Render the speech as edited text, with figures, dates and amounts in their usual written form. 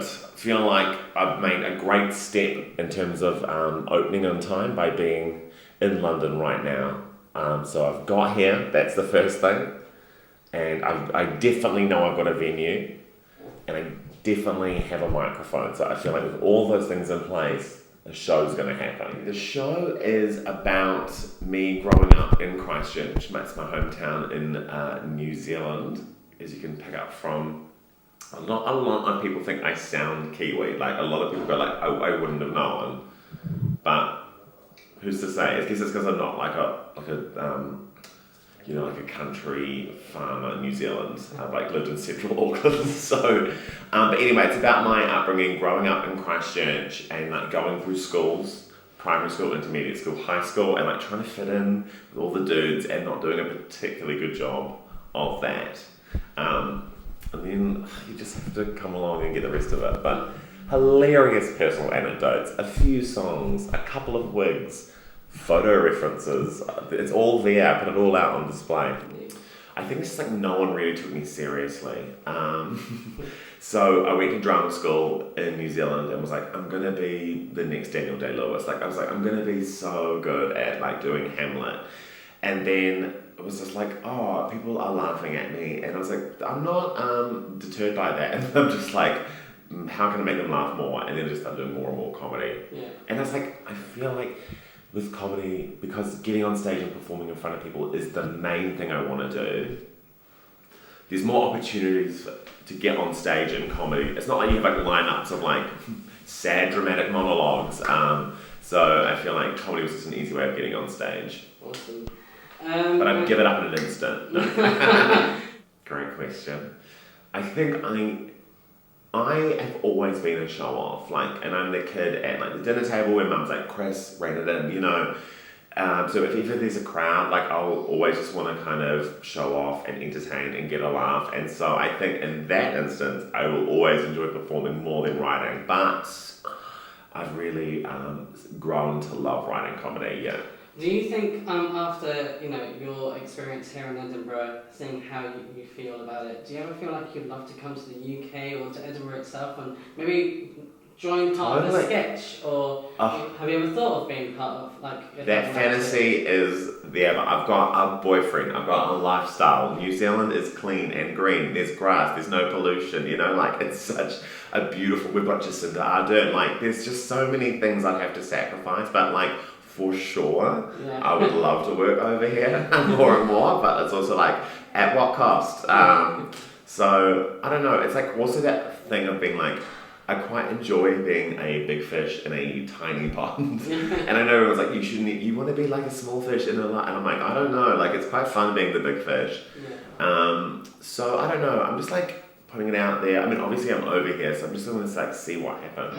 good. I feel like I've made a great step in terms of opening on time by being in London right now. So I've got here, that's the first thing. And I definitely know I've got a venue. And I definitely have a microphone. So I feel like with all those things in place, the show's going to happen. The show is about me growing up in Christchurch. That's my hometown in New Zealand, as you can pick up from. A lot of people think I sound Kiwi. Like, a lot of people go like, oh, I wouldn't have known. But who's to say? I guess it's because I'm not like a country farmer in New Zealand. I've lived in central Auckland. So, but anyway, it's about my upbringing, growing up in Christchurch and going through schools, primary school, intermediate school, high school, and trying to fit in with all the dudes and not doing a particularly good job of that. And then you just have to come along and get the rest of it. But hilarious personal anecdotes, a few songs, a couple of wigs, photo references, it's all there. I put it all out on display. I think it's just no one really took me seriously. So I went to drama school in New Zealand and was like, I'm going to be the next Daniel Day-Lewis. I'm going to be so good at doing Hamlet. And then it was just oh, people are laughing at me. And I was like, I'm not deterred by that. And I'm just how can I make them laugh more? And then I just started doing more and more comedy. Yeah. And I was I feel like with comedy, because getting on stage and performing in front of people is the main thing I want to do, there's more opportunities to get on stage in comedy. It's not like you have lineups of sad dramatic monologues. So I feel like comedy was just an easy way of getting on stage. Awesome. But I'd give it up in an instant. Great question. I think I have always been a show off, and I'm the kid at the dinner table where mum's Chris, rein it in, so if ever there's a crowd, I'll always just want to kind of show off and entertain and get a laugh. And so I think in that instance, I will always enjoy performing more than writing. But I've really grown to love writing comedy, yeah. Do you think after your experience here in Edinburgh, seeing how you feel about it, do you ever feel like you'd love to come to the UK or to Edinburgh itself and maybe join part of a sketch? Or have you ever thought of being part of that fantasy is there, but I've got a boyfriend, I've got a lifestyle. New Zealand is clean and green, there's grass, there's no pollution, it's such a beautiful, we've got Jacinda Ardern, there's just so many things I'd have to sacrifice, but for sure, yeah. I would love to work over here more and more, but it's also at what cost? So I don't know. It's also that thing of being I quite enjoy being a big fish in a tiny pond, and I know everyone's you want to be a small fish in a lot, and I'm I don't know. It's quite fun being the big fish. Yeah. So I don't know. I'm just putting it out there. I mean, obviously I'm over here, so I'm just going to see what happens.